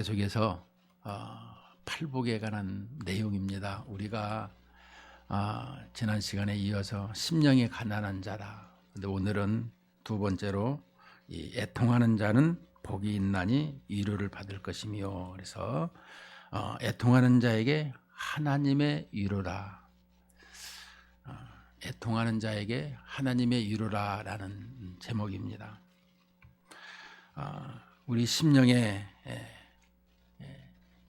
계속해서 팔복에 관한 내용입니다. 우리가 지난 시간에 이어서 심령이 가난한 자다. 근데 오늘은 두 번째로 이 애통하는 자는 복이 있나니 위로를 받을 것이며, 그래서 애통하는 자에게 하나님의 위로라. 애통하는 자에게 하나님의 위로라라는 제목입니다. 우리 심령에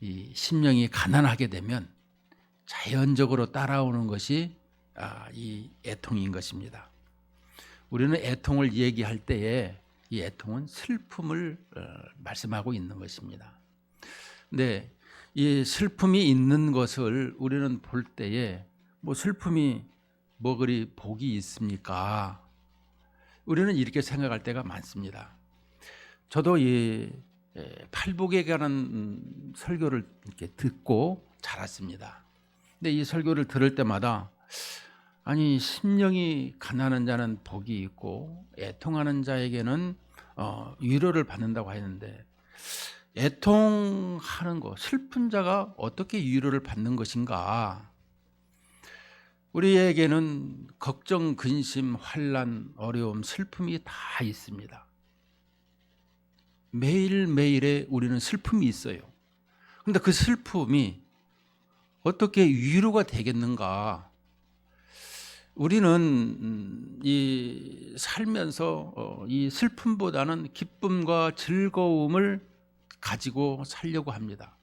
이 심령이 가난하게 되면 자연적으로 따라오는 것이 이 애통인 것입니다. 우리는 애통을 얘기할 때에 이 애통은 슬픔을 말씀하고 있는 것입니다. 근데 이 슬픔이 있는 것을 우리는 볼 때에 뭐 슬픔이 뭐 그리 복이 있습니까? 우리는 이렇게 생각할 때가 많습니다. 저도 이 팔복에 관한 설교를 이렇게 듣고 자랐습니다. 근데 이 설교를 들을 때마다 아니, 심령이 가난한 자는 복이 있고 애통하는 자에게는 위로를 받는다고 했는데, 애통하는 것, 슬픈 자가 어떻게 위로를 받는 것인가? 우리에게는 걱정, 근심, 환난, 어려움, 슬픔이 다 있습니다. 매일매일에 우리는 슬픔이 있어요. 그런데 그 슬픔이 어떻게 위로가 되겠는가? 우리는 이 살면서 이 슬픔보다는 기쁨과 즐거움을 가지고 살려고 합니다.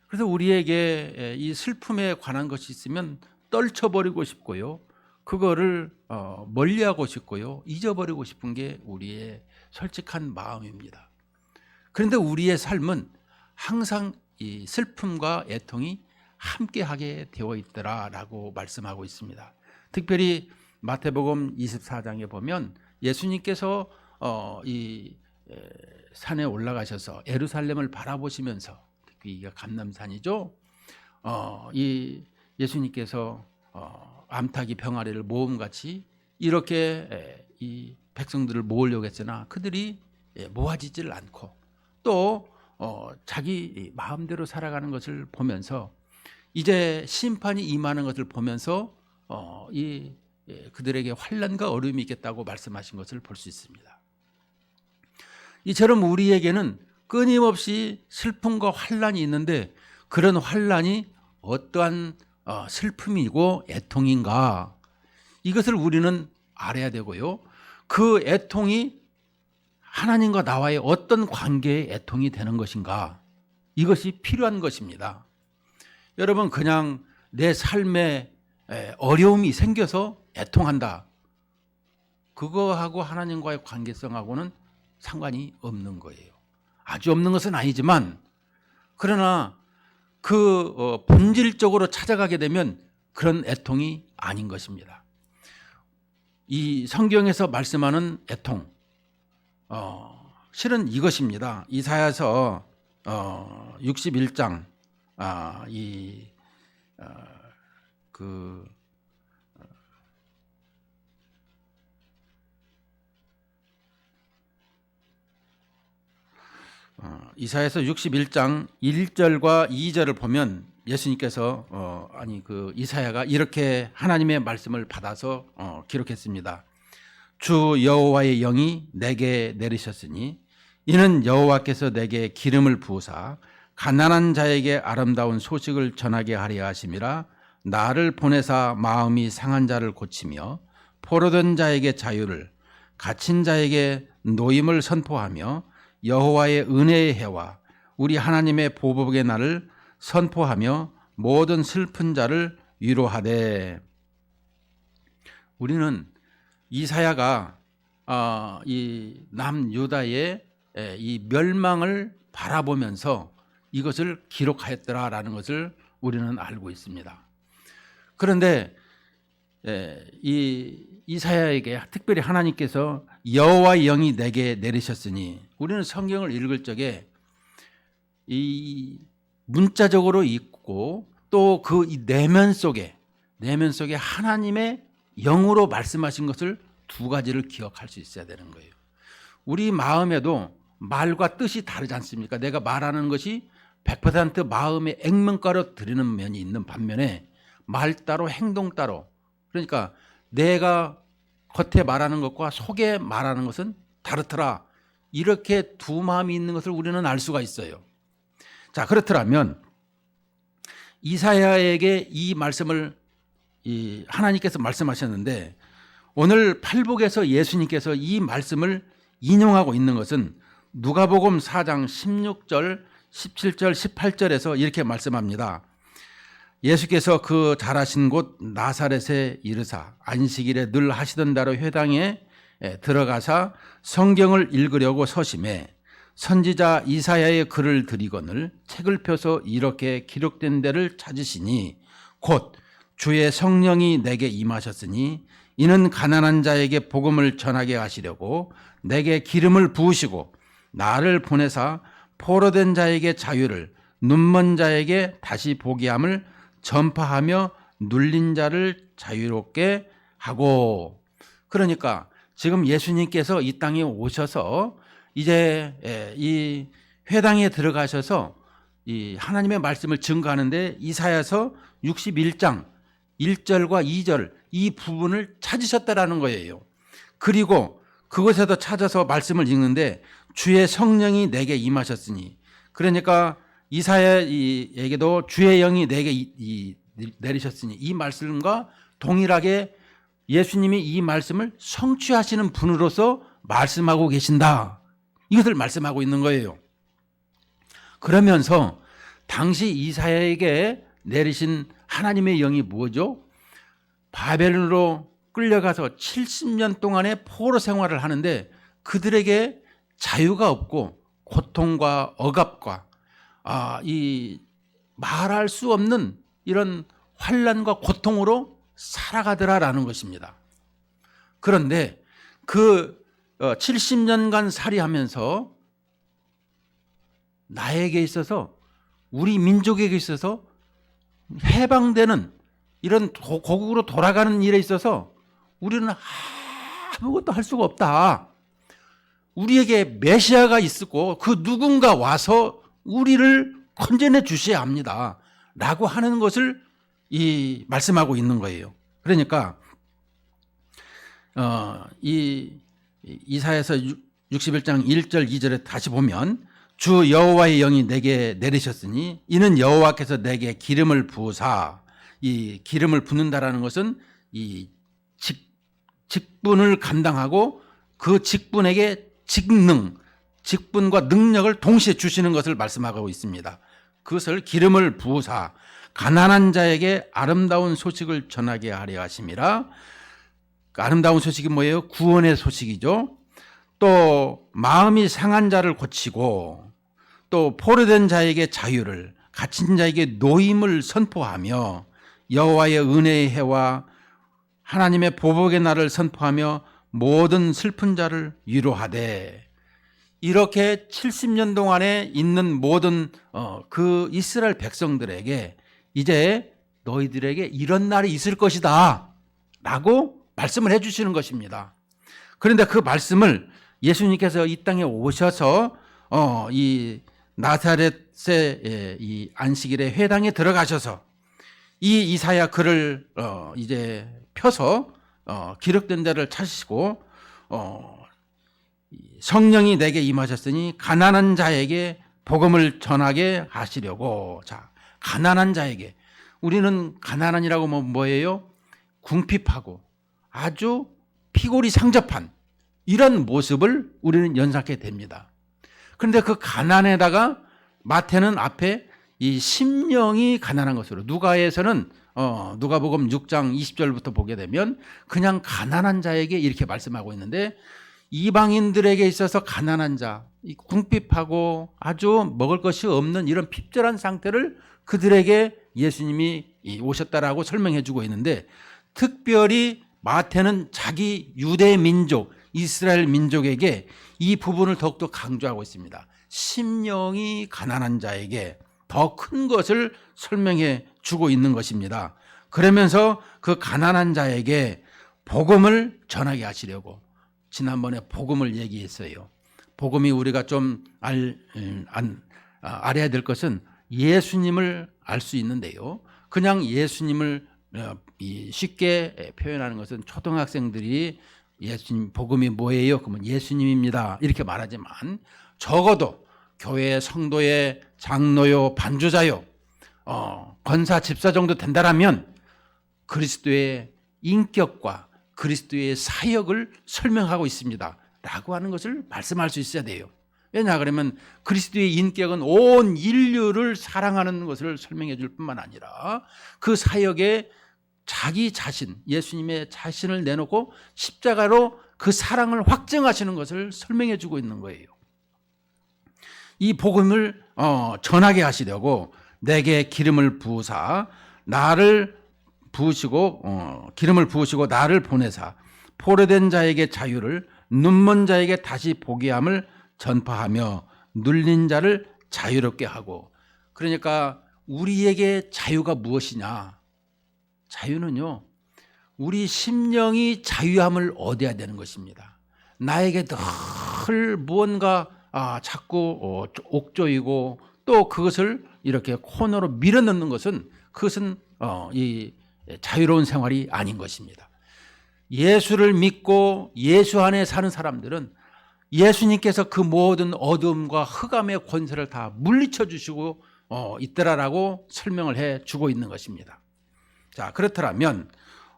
그래서 우리에게 이 슬픔에 관한 것이 있으면 떨쳐버리고 싶고요, 그거를 멀리하고 싶고요, 잊어버리고 싶은 게 우리의 솔직한 마음입니다. 그런데 우리의 삶은 항상 이 슬픔과 애통이 함께하게 되어 있더라라고 말씀하고 있습니다. 특별히 마태복음 24장에 보면 예수님께서 이 산에 올라가셔서 예루살렘을 바라보시면서, 특히 이게 감람산이죠. 이 예수님께서 암탉이 병아리를 모음같이 이렇게 이 백성들을 모으려고 했으나 그들이 모아지질 않고, 또 자기 마음대로 살아가는 것을 보면서 이제 심판이 임하는 것을 보면서 그들에게 환난과 어려움이 있겠다고 말씀하신 것을 볼 수 있습니다. 이처럼 우리에게는 끊임없이 슬픔과 환난이 있는데, 그런 환난이 어떠한 슬픔이고 애통인가, 이것을 우리는 알아야 되고요, 그 애통이 하나님과 나와의 어떤 관계의 애통이 되는 것인가, 이것이 필요한 것입니다. 여러분, 그냥 내 삶에 어려움이 생겨서 애통한다, 그거하고 하나님과의 관계성하고는 상관이 없는 거예요. 아주 없는 것은 아니지만, 그러나 그 본질적으로 찾아가게 되면 그런 애통이 아닌 것입니다. 이 성경에서 말씀하는 애통, 실은 이것입니다. 이사야서 61장 이사야서 61장 1절과 2절을 보면 예수님께서 이사야가 이렇게 하나님의 말씀을 받아서 기록했습니다. 주 여호와의 영이 내게 내리셨으니 이는 여호와께서 내게 기름을 부으사 가난한 자에게 아름다운 소식을 전하게 하려 하심이라. 나를 보내사 마음이 상한 자를 고치며 포로된 자에게 자유를, 갇힌 자에게 노임을 선포하며 여호와의 은혜의 해와 우리 하나님의 보복의 날을 선포하며 모든 슬픈 자를 위로하되. 우리는 이사야가 이 남유다의 이 멸망을 바라보면서 이것을 기록하였더라라는 것을 우리는 알고 있습니다. 그런데 이 이사야에게 특별히 하나님께서 여호와의 영이 내게 내리셨으니, 우리는 성경을 읽을 적에 이 문자적으로 읽고 또 그 내면 속에 하나님의 영으로 말씀하신 것을 두 가지를 기억할 수 있어야 되는 거예요. 우리 마음에도 말과 뜻이 다르지 않습니까? 내가 말하는 것이 100% 마음의 액면가로 드리는 면이 있는 반면에 말 따로 행동 따로, 그러니까 내가 겉에 말하는 것과 속에 말하는 것은 다르더라. 이렇게 두 마음이 있는 것을 우리는 알 수가 있어요. 자, 그렇더라면 이사야에게 이 말씀을 하나님께서 말씀하셨는데 오늘 팔복에서 예수님께서 이 말씀을 인용하고 있는 것은 누가복음 4장 16절, 17절, 18절에서 이렇게 말씀합니다. 예수께서 그 자라신 곳 나사렛에 이르사 안식일에 늘 하시던 대로 회당에 들어가사 성경을 읽으려고 서심해 선지자 이사야의 글을 들이거늘 책을 펴서 이렇게 기록된 데를 찾으시니 곧 주의 성령이 내게 임하셨으니 이는 가난한 자에게 복음을 전하게 하시려고 내게 기름을 부으시고 나를 보내사 포로된 자에게 자유를 눈먼 자에게 다시 보게 함을 전파하며 눌린 자를 자유롭게 하고. 그러니까 지금 예수님께서 이 땅에 오셔서 이제 이 회당에 들어가셔서 이 하나님의 말씀을 증거하는데 이사야서 61장 1절과 2절 이 부분을 찾으셨다라는 거예요. 그리고 그곳에도 찾아서 말씀을 읽는데 주의 성령이 내게 임하셨으니, 그러니까 이사야에게도 주의 영이 내게 내리셨으니 이 말씀과 동일하게 예수님이 이 말씀을 성취하시는 분으로서 말씀하고 계신다. 이것을 말씀하고 있는 거예요. 그러면서 당시 이사야에게 내리신 하나님의 영이 뭐죠? 바벨론으로 끌려가서 70년 동안의 포로 생활을 하는데 그들에게 자유가 없고 고통과 억압과 이 말할 수 없는 이런 환난과 고통으로 살아가더라라는 것입니다. 그런데 그 70년간 살이하면서 나에게 있어서 우리 민족에게 있어서 해방되는 이런 고국으로 돌아가는 일에 있어서 우리는 아무것도 할 수가 없다. 우리에게 메시아가 있고 그 누군가 와서 우리를 건져내 주셔야 합니다. 라고 하는 것을 말씀하고 있는 거예요. 그러니까 이사야서 61장 1절 2절에 다시 보면 주 여호와의 영이 내게 내리셨으니 이는 여호와께서 내게 기름을 부으사, 이 기름을 붓는다라는 것은 이 직분을 감당하고 그 직분에게 직분과 능력을 동시에 주시는 것을 말씀하고 있습니다. 그것을 기름을 부으사 가난한 자에게 아름다운 소식을 전하게 하려 하심이라. 아름다운 소식이 뭐예요? 구원의 소식이죠. 또 마음이 상한 자를 고치고 또 포로된 자에게 자유를, 갇힌 자에게 노임을 선포하며 여호와의 은혜의 해와 하나님의 보복의 날을 선포하며 모든 슬픈 자를 위로하되. 이렇게 70년 동안에 있는 모든 그 이스라엘 백성들에게 이제 너희들에게 이런 날이 있을 것이다 라고 말씀을 해주시는 것입니다. 그런데 그 말씀을 예수님께서 이 땅에 오셔서 이 나사렛의 이 안식일의 회당에 들어가셔서 이 이사야 글을 이제 펴서 기록된 데를 찾으시고 성령이 내게 임하셨으니 가난한 자에게 복음을 전하게 하시려고. 자, 가난한 자에게, 우리는 가난한이라고 뭐예요? 궁핍하고 아주 피골이 상접한 이런 모습을 우리는 연상하게 됩니다. 그런데 그 가난에다가 마태는 앞에 이 심령이 가난한 것으로, 누가에서는 누가복음 6장 20절부터 보게 되면 그냥 가난한 자에게 이렇게 말씀하고 있는데, 이방인들에게 있어서 가난한 자, 궁핍하고 아주 먹을 것이 없는 이런 핍절한 상태를 그들에게 예수님이 오셨다라고 설명해 주고 있는데, 특별히 마태는 자기 유대 민족, 이스라엘 민족에게 이 부분을 더욱더 강조하고 있습니다. 심령이 가난한 자에게 더 큰 것을 설명해 주고 있는 것입니다. 그러면서 그 가난한 자에게 복음을 전하게 하시려고, 지난번에 복음을 얘기했어요. 복음이 우리가 좀 알아야 될 것은 예수님을 알 수 있는데요. 그냥 예수님을 쉽게 표현하는 것은 초등학생들이 예수님 복음이 뭐예요? 그러면 예수님입니다. 이렇게 말하지만 적어도 교회 성도의 장로요, 반주자요, 권사, 집사 정도 된다라면 그리스도의 인격과 그리스도의 사역을 설명하고 있습니다 라고 하는 것을 말씀할 수 있어야 돼요. 왜냐 그러면 그리스도의 인격은 온 인류를 사랑하는 것을 설명해 줄 뿐만 아니라 그 사역에 자기 자신, 예수님의 자신을 내놓고 십자가로 그 사랑을 확증하시는 것을 설명해 주고 있는 거예요. 이 복음을 전하게 하시려고 내게 기름을 부으사 나를 부으시고 기름을 부으시고 나를 보내사 포로된 자에게 자유를 눈먼 자에게 다시 보게 함을 전파하며 눌린 자를 자유롭게 하고. 그러니까 우리에게 자유가 무엇이냐? 자유는요, 우리 심령이 자유함을 얻어야 되는 것입니다. 나에게 늘 무언가 자꾸 옥조이고 또 그것을 이렇게 코너로 밀어넣는 것은 그것은 이 자유로운 생활이 아닌 것입니다. 예수를 믿고 예수 안에 사는 사람들은 예수님께서 그 모든 어둠과 흑암의 권세를 다 물리쳐 주시고 있더라라고 설명을 해 주고 있는 것입니다. 자, 그렇더라면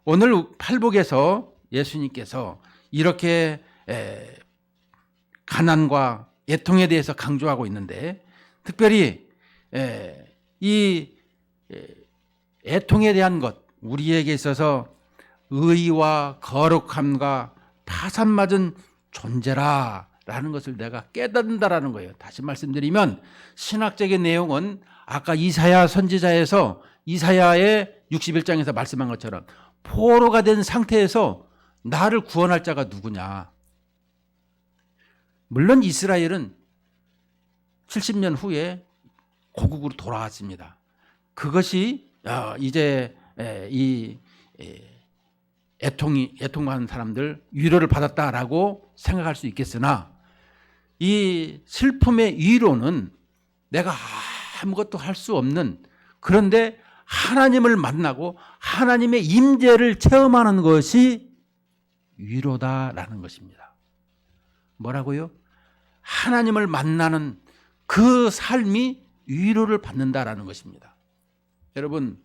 오늘 팔복에서 예수님께서 이렇게 가난과 애통에 대해서 강조하고 있는데, 특별히 이 애통에 대한 것, 우리에게 있어서 의와 거룩함과 파산맞은 존재라라는 것을 내가 깨닫는다라는 거예요. 다시 말씀드리면 신학적인 내용은 아까 이사야 선지자에서 이사야의 61장에서 말씀한 것처럼 포로가 된 상태에서 나를 구원할 자가 누구냐. 물론 이스라엘은 70년 후에 고국으로 돌아왔습니다. 그것이 이제 이 애통한 사람들 위로를 받았다라고 생각할 수 있겠으나, 이 슬픔의 위로는 내가 아무것도 할 수 없는, 그런데 하나님을 만나고 하나님의 임재를 체험하는 것이 위로다라는 것입니다. 뭐라고요? 하나님을 만나는 그 삶이 위로를 받는다라는 것입니다. 여러분,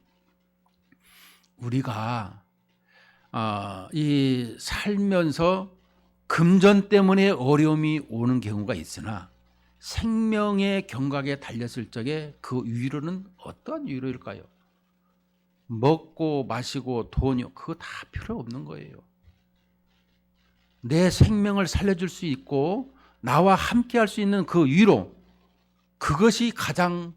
우리가 이 살면서 금전 때문에 어려움이 오는 경우가 있으나 생명의 경각에 달렸을 적에 그 위로는 어떠한 위로일까요? 먹고 마시고 돈이요, 그거 다 필요 없는 거예요. 내 생명을 살려줄 수 있고 나와 함께 할 수 있는 그 위로, 그것이 가장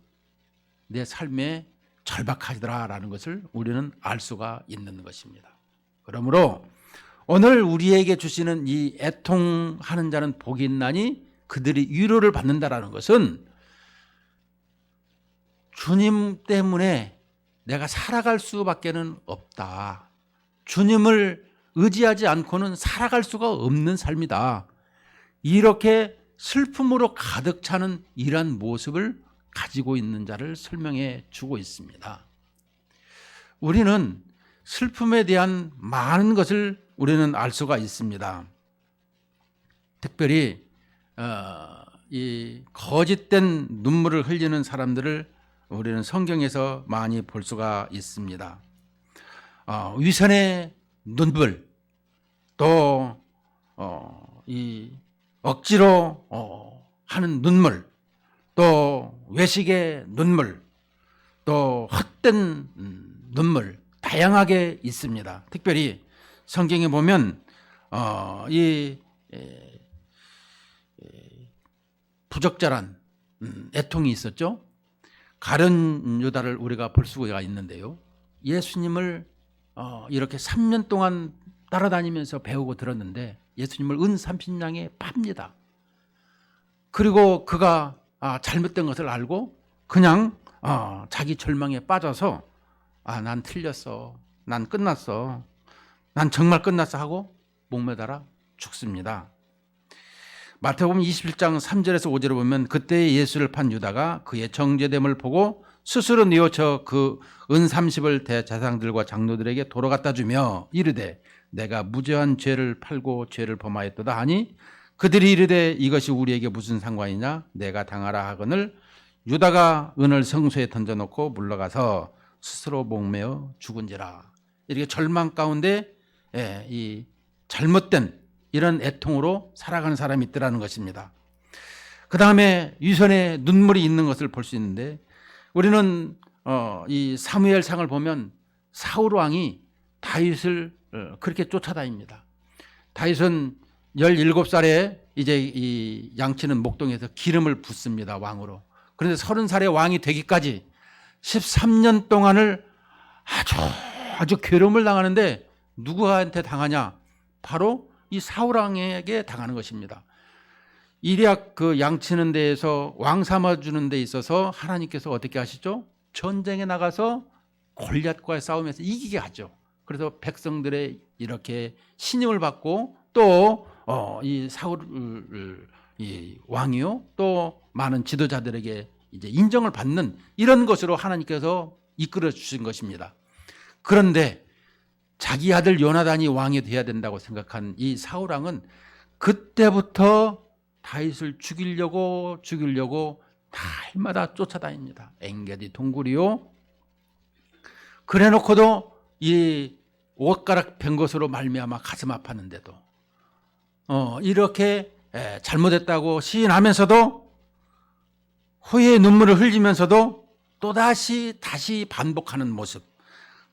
내 삶에 절박하더라라는 것을 우리는 알 수가 있는 것입니다. 그러므로 오늘 우리에게 주시는 이 애통하는 자는 복이 있나니 그들이 위로를 받는다라는 것은 주님 때문에 내가 살아갈 수밖에는 없다. 주님을 의지하지 않고는 살아갈 수가 없는 삶이다. 이렇게 슬픔으로 가득 차는 이러한 모습을 가지고 있는 자를 설명해 주고 있습니다. 우리는 슬픔에 대한 많은 것을 우리는 알 수가 있습니다. 특별히 이 거짓된 눈물을 흘리는 사람들을 우리는 성경에서 많이 볼 수가 있습니다. 위선의 눈물, 또 이 억지로 하는 눈물, 또 외식의 눈물, 또 헛된 눈물, 다양하게 있습니다. 특별히 성경에 보면 이 부적절한 애통이 있었죠. 가룟 유다를 우리가 볼 수가 있는데요. 예수님을 이렇게 3년 동안 따라다니면서 배우고 들었는데 예수님을 은 30냥에 팝니다. 그리고 그가 잘못된 것을 알고 그냥 자기 절망에 빠져서 난 틀렸어, 난 끝났어, 난 정말 끝났어 하고 목매달아 죽습니다. 마태복음 27장 3절에서 5절에 보면 그때 예수를 판 유다가 그의 정죄됨을 보고 스스로 뉘우쳐 그 은 30을 대제사장들과 장로들에게 도로 갖다 주며 이르되 내가 무죄한 죄를 팔고 죄를 범하였도다 하니 그들이 이르되 이것이 우리에게 무슨 상관이냐 내가 당하라 하거늘 유다가 은을 성소에 던져놓고 물러가서 스스로 목매어 죽은지라. 이렇게 절망 가운데 이 잘못된 이런 애통으로 살아가는 사람이 있더라는 것입니다. 그 다음에 위선에 눈물이 있는 것을 볼 수 있는데 우리는 이 사무엘상을 보면 사울 왕이 다윗을 그렇게 쫓아다닙니다. 다윗은 17살에 이제 이 양치는 목동에서 기름을 붓습니다. 왕으로. 그런데 30살의 왕이 되기까지 13년 동안을 아주 괴로움을 당하는데 누구한테 당하냐? 바로 이 사울 왕에게 당하는 것입니다. 일약 그 양치는 데에서 왕 삼아주는 데 있어서 하나님께서 어떻게 하시죠? 전쟁에 나가서 골리앗과의 싸움에서 이기게 하죠. 그래서 백성들의 이렇게 신임을 받고 또 이 사울 이 왕이요 또 많은 지도자들에게 이제 인정을 받는 이런 것으로 하나님께서 이끌어 주신 것입니다. 그런데 자기 아들 요나단이 왕이 되어야 된다고 생각한 이 사울 왕은 그때부터 다윗을 죽이려고 달마다 쫓아다닙니다. 엥게디 동굴이요. 그래놓고도 이 옷가락 벤 것으로 말미암아 가슴 아팠는데도 이렇게 잘못했다고 시인하면서도 후회의 눈물을 흘리면서도 또다시 반복하는 모습.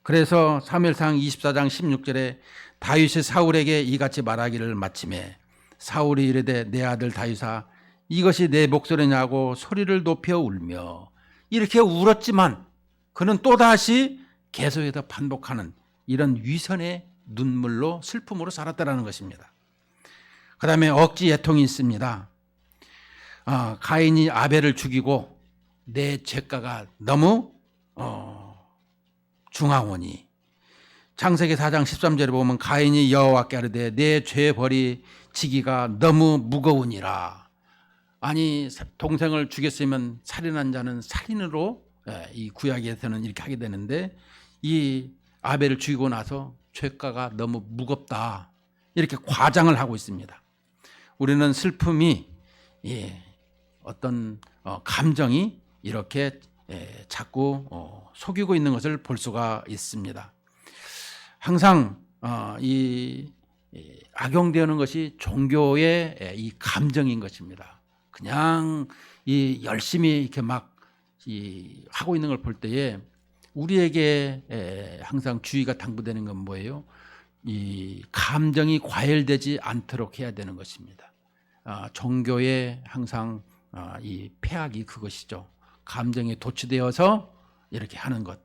그래서 사무엘상 24장 16절에 다윗이 사울에게 이같이 말하기를 마침에 사울이 이르되 내 아들 다윗아 이것이 내 목소리냐고 소리를 높여 울며 이렇게 울었지만 그는 또다시 계속해서 반복하는 이런 위선의 눈물로 슬픔으로 살았다는 것입니다. 그 다음에 억지 애통이 있습니다. 가인이 아벨을 죽이고 내 죄가가 너무 중하오니 창세기 4장 13절에 보면 가인이 여호와께 아뢰되 내 죄벌이 지기가 너무 무거우니라. 아니 동생을 죽였으면 살인한 자는 살인으로 이 구약에서는 이렇게 하게 되는데 이 아벨을 죽이고 나서 죄가가 너무 무겁다 이렇게 과장을 하고 있습니다. 우리는 슬픔이 어떤 감정이 이렇게 자꾸 속이고 있는 것을 볼 수가 있습니다. 항상 이 악용되는 것이 종교의 이 감정인 것입니다. 그냥 이 열심히 이렇게 막 하고 있는 걸 볼 때에 우리에게 항상 주의가 당부되는 건 뭐예요? 이 감정이 과열되지 않도록 해야 되는 것입니다. 종교의 항상 이 폐악이 그것이죠. 감정에 도취되어서 이렇게 하는 것.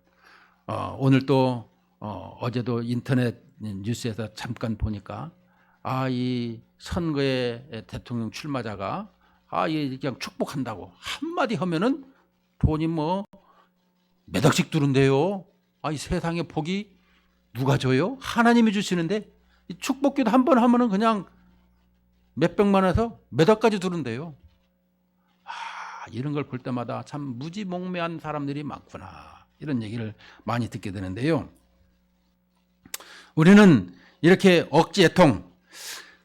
오늘 또 어제도 인터넷 뉴스에서 잠깐 보니까 이 선거의 대통령 출마자가 그냥 축복한다고 한마디 하면은 돈이 뭐 몇 억씩 두른대요. 이 세상에 복이 누가 줘요? 하나님이 주시는데 이 축복기도 한 번 하면은 그냥 몇백만 원에서 몇 억까지 두른대요. 이런 걸 볼 때마다 참 무지몽매한 사람들이 많구나 이런 얘기를 많이 듣게 되는데요. 우리는 이렇게 억지 애통,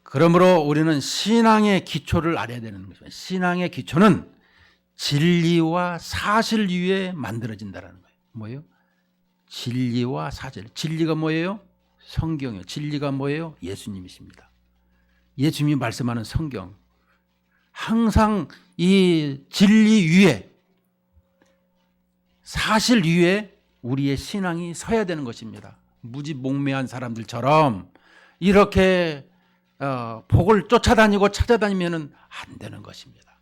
그러므로 우리는 신앙의 기초를 알아야 되는 것입니다. 신앙의 기초는 진리와 사실 위에 만들어진다는 거예요. 뭐예요? 진리와 사실. 진리가 뭐예요? 성경이에요. 진리가 뭐예요? 예수님이십니다. 예수님이 말씀하는 성경. 항상 이 진리 위에, 사실 위에 우리의 신앙이 서야 되는 것입니다. 무지몽매한 사람들처럼 이렇게 복을 쫓아다니고 찾아다니면 안 되는 것입니다.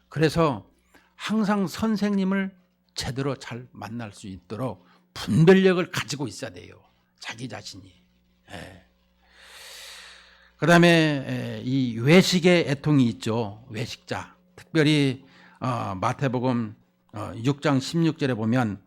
그래서 항상 선생님을 제대로 잘 만날 수 있도록 분별력을 가지고 있어야 돼요. 자기 자신이. 그 다음에 이 외식의 애통이 있죠. 외식자. 특별히 마태복음 6장 16절에 보면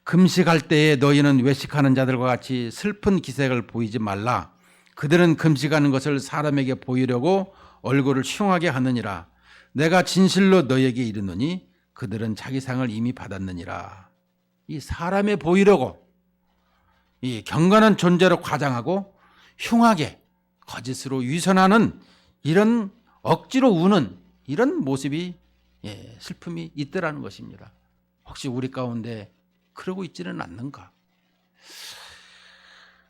금식할 때에 너희는 외식하는 자들과 같이 슬픈 기색을 보이지 말라. 그들은 금식하는 것을 사람에게 보이려고 얼굴을 흉하게 하느니라. 내가 진실로 너에게 이르노니 그들은 자기 상을 이미 받았느니라. 이 사람에 보이려고 이 경건한 존재로 과장하고 흉하게 거짓으로 위선하는 이런 억지로 우는 이런 모습이 슬픔이 있더라는 것입니다. 혹시 우리 가운데 그러고 있지는 않는가?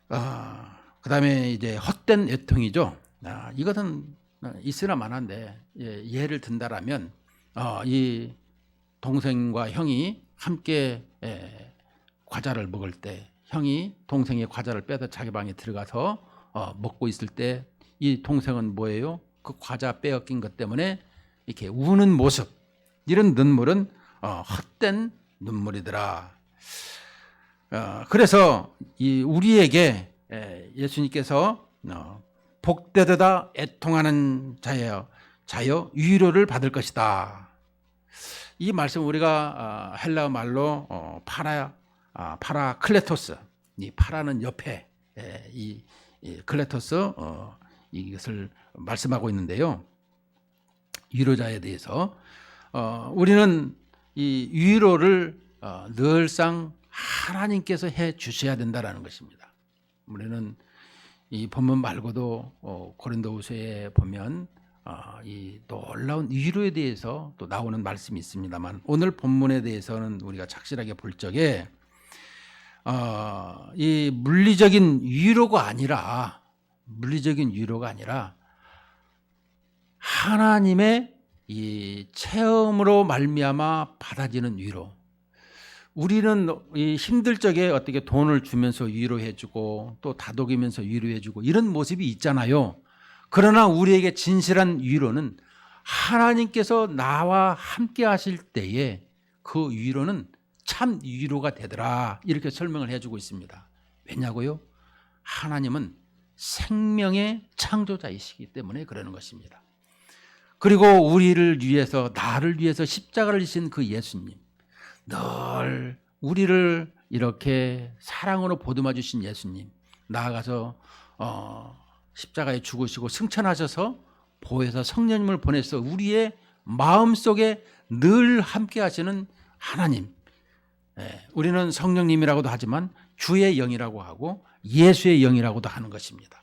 그 다음에 이제 헛된 애통이죠. 이것은 있으나 마나인데 예를 든다라면 이 동생과 형이 함께 과자를 먹을 때 형이 동생의 과자를 빼서 자기 방에 들어가서 먹고 있을 때 이 동생은 뭐예요? 그 과자 빼앗긴 것 때문에 이렇게 우는 모습, 이런 눈물은 헛된 눈물이더라. 그래서 이 우리에게 예수님께서 복되도다 애통하는 자여 위로를 받을 것이다. 이 말씀 우리가 헬라어 말로 파라클레토스, 이 파라는 옆에 이 클레토스 이것을 말씀하고 있는데요. 위로자에 대해서 우리는 이 위로를 늘상 하나님께서 해 주셔야 된다라는 것입니다. 우리는 이 본문 말고도 고린도후서에 보면 이 놀라운 위로에 대해서 또 나오는 말씀이 있습니다만, 오늘 본문에 대해서는 우리가 착실하게 볼 적에 이 물리적인 위로가 아니라 하나님의 이 체험으로 말미암아 받아지는 위로. 우리는 이 힘들 적에 어떻게 돈을 주면서 위로해주고 또 다독이면서 위로해주고 이런 모습이 있잖아요. 그러나 우리에게 진실한 위로는 하나님께서 나와 함께 하실 때에 그 위로는 참 위로가 되더라, 이렇게 설명을 해주고 있습니다. 왜냐고요? 하나님은 생명의 창조자이시기 때문에 그러는 것입니다. 그리고 우리를 위해서, 나를 위해서 십자가를 지신 그 예수님, 늘 우리를 이렇게 사랑으로 보듬어 주신 예수님, 나아가서 십자가에 죽으시고 승천하셔서 보혜사 성령님을 보내서 우리의 마음속에 늘 함께 하시는 하나님, 우리는 성령님이라고도 하지만 주의 영이라고 하고 예수의 영이라고도 하는 것입니다.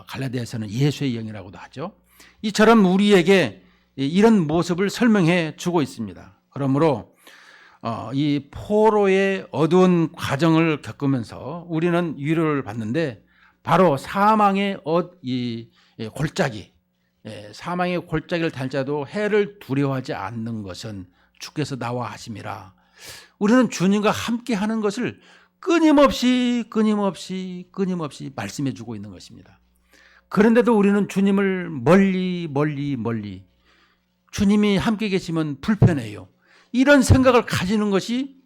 갈라디아서는 예수의 영이라고도 하죠. 이처럼 우리에게 이런 모습을 설명해 주고 있습니다. 그러므로 이 포로의 어두운 과정을 겪으면서 우리는 위로를 받는데, 바로 사망의 골짜기, 사망의 골짜기를 달자도 해를 두려워하지 않는 것은 주께서 나와 하심이라. 우리는 주님과 함께 하는 것을 끊임없이 말씀해 주고 있는 것입니다. 그런데도 우리는 주님을 멀리 주님이 함께 계시면 불편해요, 이런 생각을 가지는 것이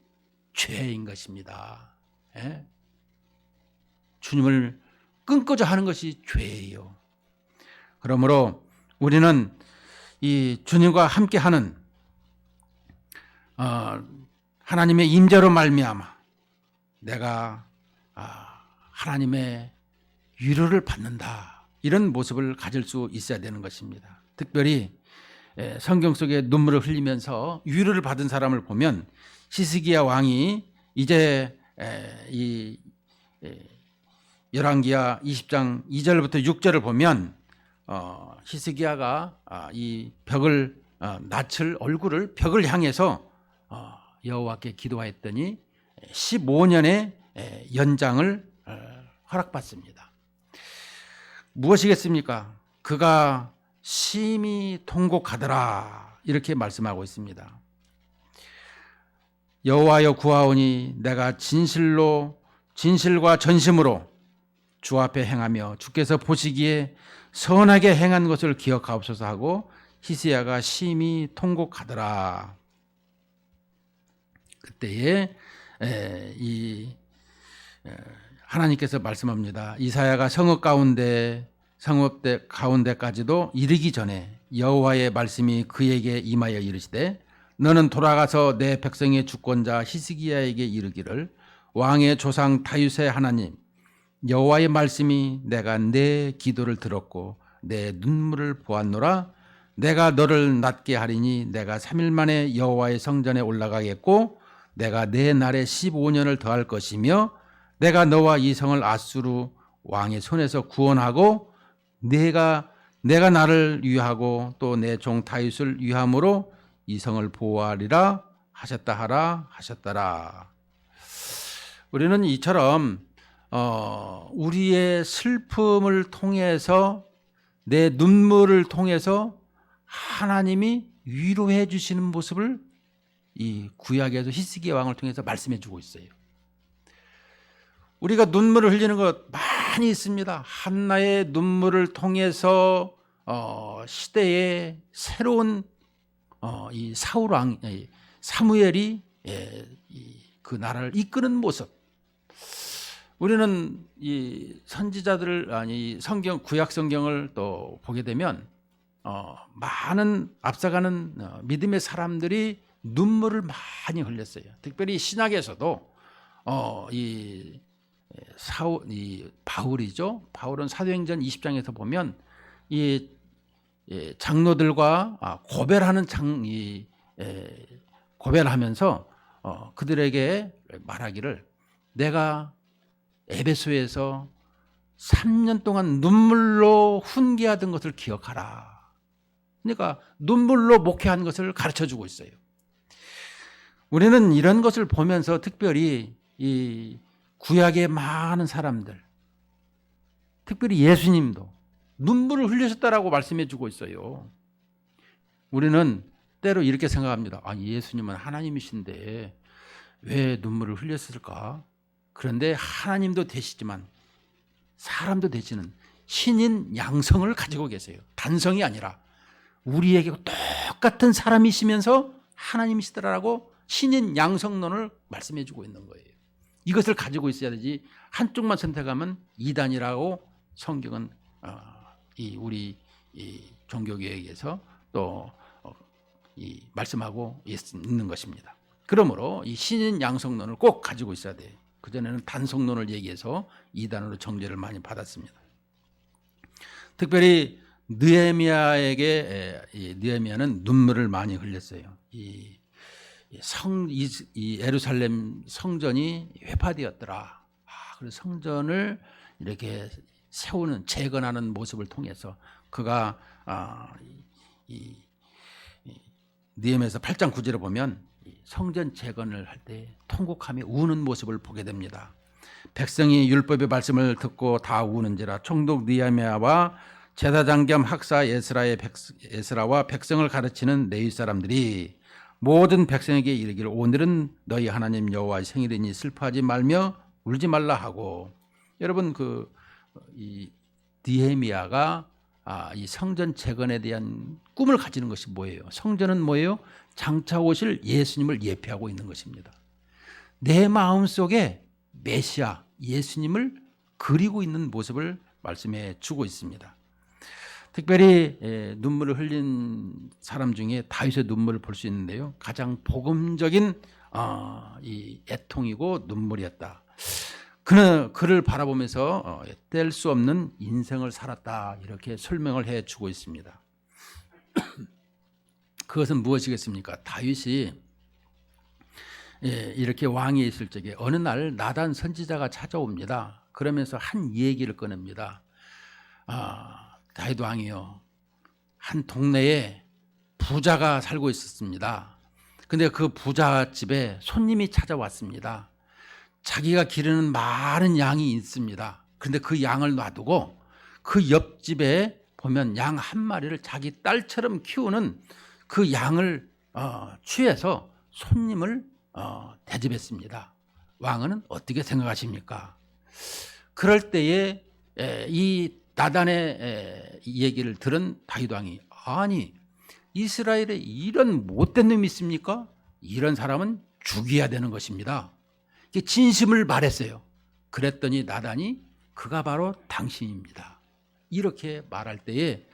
죄인 것입니다. 주님을 끊고자 하는 것이 죄예요. 그러므로 우리는 이 주님과 함께하는 하나님의 임재로 말미암아 내가 하나님의 위로를 받는다, 이런 모습을 가질 수 있어야 되는 것입니다. 특별히 성경 속에 눈물을 흘리면서 위로를 받은 사람을 보면, 히스기야 왕이 이제 이 열왕기야 20장 2절부터 6절을 보면 히스기야가 이 벽을 낯을 얼굴을 벽을 향해서 여호와께 기도하였더니 15년의 연장을 허락받습니다. 무엇이겠습니까? 그가 심히 통곡하더라, 이렇게 말씀하고 있습니다. 여호와여 구하오니 내가 진실과 전심으로 주 앞에 행하며 주께서 보시기에 선하게 행한 것을 기억하옵소서 하고 히스기야가 심히 통곡하더라. 그때에 하나님께서 말씀합니다. 이사야가 성읍 가운데까지도 이르기 전에 여호와의 말씀이 그에게 임하여 이르시되, 너는 돌아가서 내 백성의 주권자 히스기야에게 이르기를, 왕의 조상 다윗의 하나님 여호와의 말씀이 내가 내 기도를 들었고 내 눈물을 보았노라. 내가 너를 낫게 하리니 내가 3일 만에 여호와의 성전에 올라가겠고 내가 내 날에 15년을 더할 것이며 내가 너와 이 성을 아수르 왕의 손에서 구원하고 내가 나를 위하고 또 내 종 다윗을 위함으로 이 성을 보호하리라 하셨다 하라 하셨더라. 우리는 이처럼 우리의 슬픔을 통해서 내 눈물을 통해서 하나님이 위로해 주시는 모습을 이 구약에서 히스기야 왕을 통해서 말씀해 주고 있어요. 우리가 눈물을 흘리는 것 많이 있습니다. 한나의 눈물을 통해서 시대의 새로운 이 사울 왕 사무엘이 그 나라를 이끄는 모습. 우리는 이 선지자들을 성경 구약 성경을 또 보게 되면 많은 앞서가는 믿음의 사람들이 눈물을 많이 흘렸어요. 특별히 신약에서도 이 바울이죠. 바울은 사도행전 20장에서 보면 이 장로들과 고별하는 고별하면서 그들에게 말하기를 내가 에베소에서 3년 동안 눈물로 훈계하던 것을 기억하라. 그러니까 눈물로 목회한 것을 가르쳐주고 있어요. 우리는 이런 것을 보면서 특별히 이 구약의 많은 사람들, 특별히 예수님도 눈물을 흘리셨다라고 말씀해 주고 있어요. 우리는 때로 이렇게 생각합니다. 예수님은 하나님이신데 왜 눈물을 흘렸을까? 그런데 하나님도 되시지만 사람도 되시는 신인 양성을 가지고 계세요. 단성이 아니라 우리에게 똑같은 사람이시면서 하나님이시더라고 신인 양성론을 말씀해 주고 있는 거예요. 이것을 가지고 있어야 되지 한쪽만 선택하면 이단이라고 성경은 우리 종교개혁에서 또 말씀하고 있는 것입니다. 그러므로 이 신인 양성론을 꼭 가지고 있어야 돼요. 그전에는 단성론을 얘기해서 이단으로 정죄를 많이 받았습니다. 특별히 느헤미야는 눈물을 많이 흘렸어요. 이 예루살렘 성전이 회파되었더라. 그래서 성전을 이렇게 세우는 재건하는 모습을 통해서 그가 느헤미야서 8장 9절에 보면 성전 재건을 할 때 통곡하며 우는 모습을 보게 됩니다. 백성이 율법의 말씀을 듣고 다 우는지라 총독 느헤미야와 제사장 겸 학사 에스라와 백성을 가르치는 레위 사람들이 모든 백성에게 이르기를 오늘은 너희 하나님 여호와의 생일이니 슬퍼하지 말며 울지 말라 하고. 여러분 이 느헤미야가 이 성전 재건에 대한 꿈을 가지는 것이 뭐예요? 성전은 뭐예요? 장차 오실 예수님을 예표하고 있는 것입니다. 내 마음속에 메시아 예수님을 그리고 있는 모습을 말씀해 주고 있습니다. 특별히 눈물을 흘린 사람 중에 다윗의 눈물을 볼 수 있는데요. 가장 복음적인 이 애통이고 눈물이었다. 그는 그를 바라보면서 뗄 수 없는 인생을 살았다 이렇게 설명을 해주고 있습니다. 그것은 무엇이겠습니까? 다윗이 이렇게 왕이 있을 적에 어느 날 나단 선지자가 찾아옵니다. 그러면서 한 얘기를 꺼냅니다. 다윗 왕이요, 한 동네에 부자가 살고 있었습니다. 근데 그 부자 집에 손님이 찾아왔습니다. 자기가 기르는 많은 양이 있습니다. 그런데 그 양을 놔두고 그 옆집에 보면 양 한 마리를 자기 딸처럼 키우는 그 양을 취해서 손님을 대접했습니다. 왕은 어떻게 생각하십니까? 그럴 때에 이 나단의 얘기를 들은 다윗 왕이 아니 이스라엘에 이런 못된 놈이 있습니까? 이런 사람은 죽여야 되는 것입니다. 진심을 말했어요. 그랬더니 나단이 그가 바로 당신입니다. 이렇게 말할 때에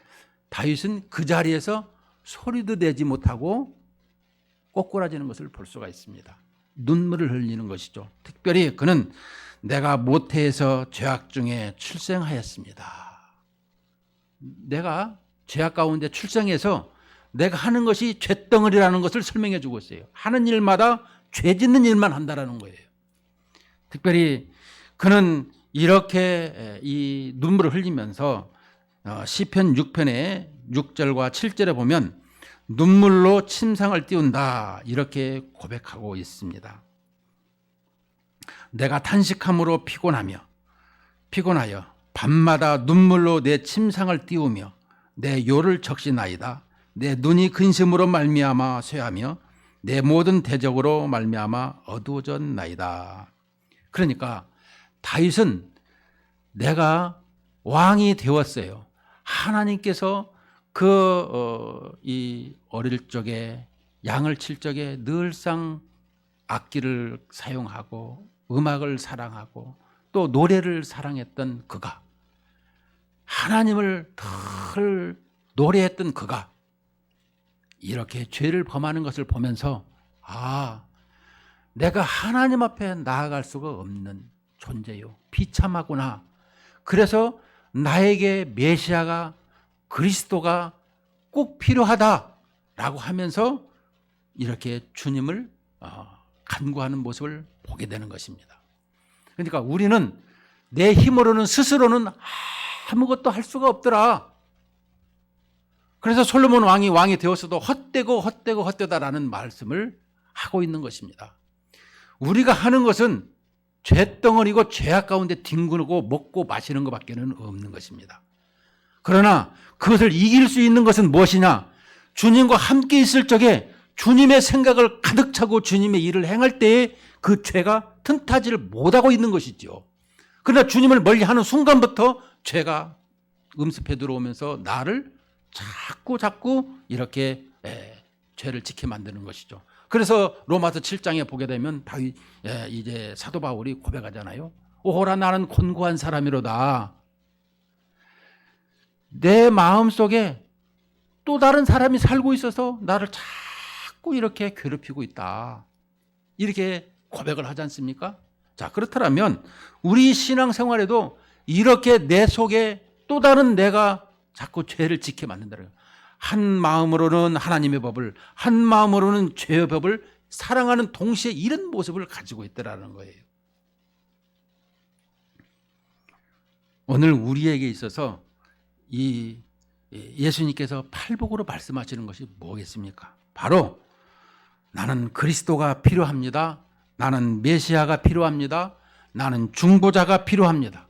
다윗은 그 자리에서 소리도 내지 못하고 꼬꾸라지는 것을 볼 수가 있습니다. 눈물을 흘리는 것이죠. 특별히 그는 내가 모태에서 죄악 중에 출생하였습니다. 내가 죄악 가운데 출생해서 내가 하는 것이 죄덩어리라는 것을 설명해 주고 있어요. 하는 일마다 죄 짓는 일만 한다라는 거예요. 특별히 그는 이렇게 이 눈물을 흘리면서 시편 6편의 6절과 7절에 보면 눈물로 침상을 띄운다 이렇게 고백하고 있습니다. 내가 탄식함으로 피곤하여 밤마다 눈물로 내 침상을 띄우며 내 요를 적시나이다. 내 눈이 근심으로 말미암아 쇠하며 내 모든 대적으로 말미암아 어두워졌나이다. 그러니까 다윗은 내가 왕이 되었어요. 하나님께서 이 어릴 적에 양을 칠 적에 늘상 악기를 사용하고 음악을 사랑하고 또 노래를 사랑했던 그가, 하나님을 늘 노래했던 그가 이렇게 죄를 범하는 것을 보면서 내가 하나님 앞에 나아갈 수가 없는 존재요, 비참하구나. 그래서 나에게 메시아가, 그리스도가 꼭 필요하다라고 하면서 이렇게 주님을 간구하는 모습을 보게 되는 것입니다. 그러니까 우리는 내 힘으로는 스스로는 아무것도 할 수가 없더라. 그래서 솔로몬 왕이 되었어도 헛되다라는 말씀을 하고 있는 것입니다. 우리가 하는 것은 죄덩어리고 죄악 가운데 뒹구고 먹고 마시는 것밖에는 없는 것입니다. 그러나 그것을 이길 수 있는 것은 무엇이냐? 주님과 함께 있을 적에 주님의 생각을 가득 차고 주님의 일을 행할 때에 그 죄가 틈타지를 못하고 있는 것이죠. 그러나 주님을 멀리하는 순간부터 죄가 음습해 들어오면서 나를 자꾸 이렇게 죄를 지게 만드는 것이죠. 그래서 로마서 7장에 보게 되면 이제 사도 바울이 고백하잖아요. 오호라 나는 곤고한 사람이로다. 내 마음속에 또 다른 사람이 살고 있어서 나를 자꾸 이렇게 괴롭히고 있다. 이렇게 고백을 하지 않습니까? 자, 그렇다면 우리 신앙생활에도 이렇게 내 속에 또 다른 내가 자꾸 죄를 짓게 만든다는 거예요. 한 마음으로는 하나님의 법을, 한 마음으로는 죄의 법을 사랑하는 동시에 이런 모습을 가지고 있다는 거예요. 오늘 우리에게 있어서 이 예수님께서 팔복으로 말씀하시는 것이 뭐겠습니까? 바로 나는 그리스도가 필요합니다. 나는 메시아가 필요합니다. 나는 중보자가 필요합니다.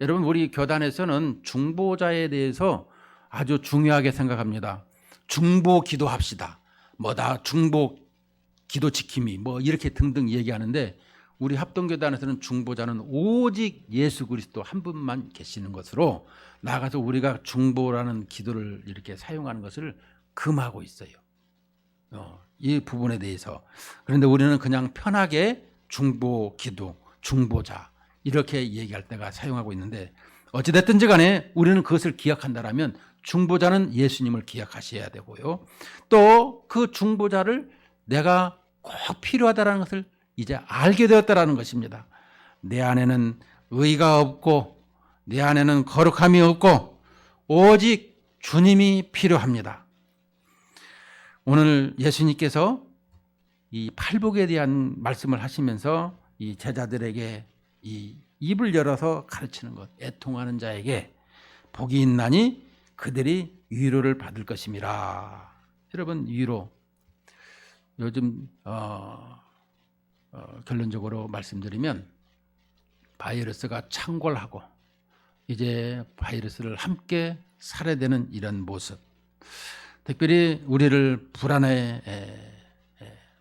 여러분, 우리 교단에서는 중보자에 대해서 아주 중요하게 생각합니다. 중보 기도합시다. 중보 기도 지킴이 이렇게 등등 얘기하는데, 우리 합동교단에서는 중보자는 오직 예수 그리스도 한 분만 계시는 것으로 나가서 우리가 중보라는 기도를 이렇게 사용하는 것을 금하고 있어요. 이 부분에 대해서. 그런데 우리는 그냥 편하게 중보 기도, 중보자 이렇게 얘기할 때가 사용하고 있는데, 어찌됐든지 간에 우리는 그것을 기억한다라면 중보자는 예수님을 기억하셔야 되고요. 또 그 중보자를 내가 꼭 필요하다는 것을 이제 알게 되었다는 것입니다. 내 안에는 의가 없고 내 안에는 거룩함이 없고 오직 주님이 필요합니다. 오늘 예수님께서 이 팔복에 대한 말씀을 하시면서 이 제자들에게 이 입을 열어서 가르치는 것, 애통하는 자에게 복이 있나니 그들이 위로를 받을 것임이라. 여러분, 위로. 요즘 결론적으로 말씀드리면 바이러스가 창궐하고 이제 바이러스를 함께 살아야 되는 이런 모습, 특별히 우리를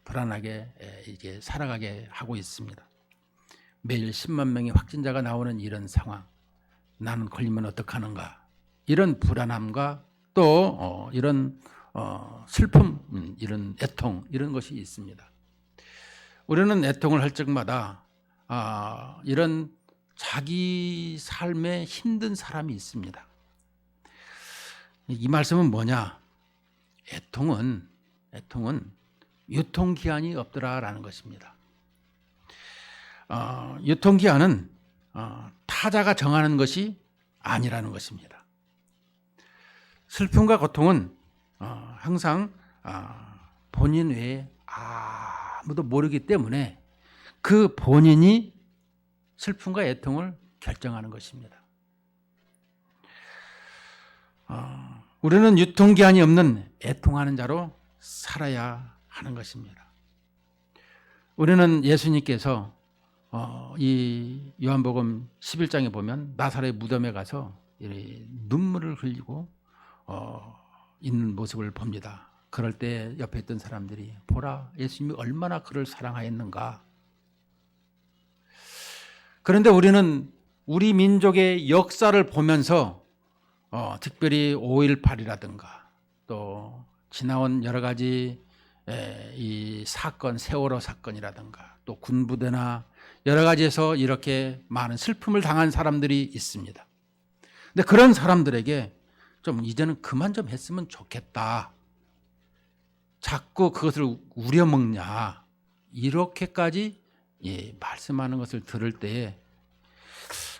불안하게 이제 살아가게 하고 있습니다. 매일 10만 명의 확진자가 나오는 이런 상황, 나는 걸리면 어떡하는가, 이런 불안함과 또 이런 슬픔, 이런 애통, 이런 것이 있습니다. 우리는 애통을 할 적마다 이런 자기 삶에 힘든 사람이 있습니다. 이 말씀은 뭐냐? 애통은 유통기한이 없더라라는 것입니다. 유통기한은 타자가 정하는 것이 아니라는 것입니다. 슬픔과 고통은 항상 본인 외에 아무도 모르기 때문에 그 본인이 슬픔과 애통을 결정하는 것입니다. 우리는 유통기한이 없는 애통하는 자로 살아야 하는 것입니다. 우리는 예수님께서 이 요한복음 11장에 보면 나사렛 무덤에 가서 눈물을 흘리고 있는 모습을 봅니다. 그럴 때 옆에 있던 사람들이 보라, 예수님이 얼마나 그를 사랑하였는가. 그런데 우리는 우리 민족의 역사를 보면서 특별히 5.18이라든가 또 지나온 여러 가지 이 사건, 세월호 사건이라든가 또 군부대나 여러 가지에서 이렇게 많은 슬픔을 당한 사람들이 있습니다. 근데 그런 사람들에게 좀 이제는 그만 좀 했으면 좋겠다. 자꾸 그것을 우려먹냐. 이렇게까지 말씀하는 것을 들을 때에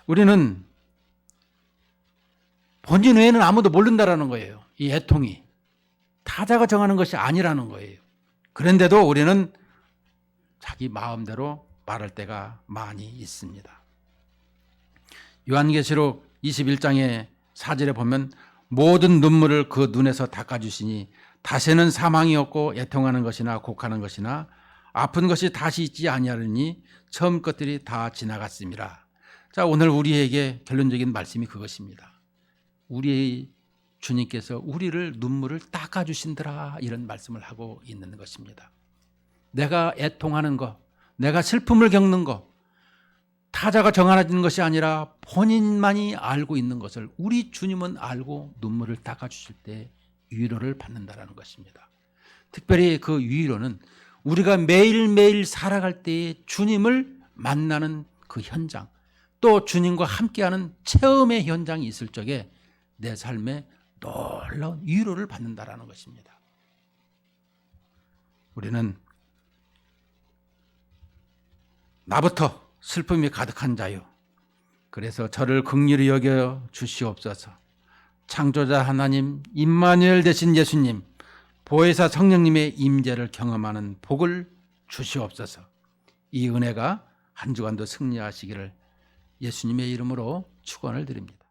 우리는 본인 외에는 아무도 모른다라는 거예요. 이 애통이 타자가 정하는 것이 아니라는 거예요. 그런데도 우리는 자기 마음대로 말할 때가 많이 있습니다. 요한계시록 21장의 4절에 보면 모든 눈물을 그 눈에서 닦아주시니 다시는 사망이 없고 애통하는 것이나 곡하는 것이나 아픈 것이 다시 있지 아니하리니 처음 것들이 다 지나갔습니다. 자, 오늘 우리에게 결론적인 말씀이 그것입니다. 우리 주님께서 우리를 눈물을 닦아주신더라 이런 말씀을 하고 있는 것입니다. 내가 애통하는 것, 내가 슬픔을 겪는 것, 타자가 정하는 것이 아니라 본인만이 알고 있는 것을 우리 주님은 알고 눈물을 닦아주실 때 위로를 받는다는 것입니다. 특별히 그 위로는 우리가 매일매일 살아갈 때에 주님을 만나는 그 현장, 또 주님과 함께하는 체험의 현장이 있을 적에 내 삶에 놀라운 위로를 받는다는 것입니다. 우리는 나부터 슬픔이 가득한 자요, 그래서 저를 긍휼히 여겨 주시옵소서. 창조자 하나님, 임마누엘 되신 예수님, 보혜사 성령님의 임재를 경험하는 복을 주시옵소서. 이 은혜가 한 주간도 승리하시기를 예수님의 이름으로 축원을 드립니다.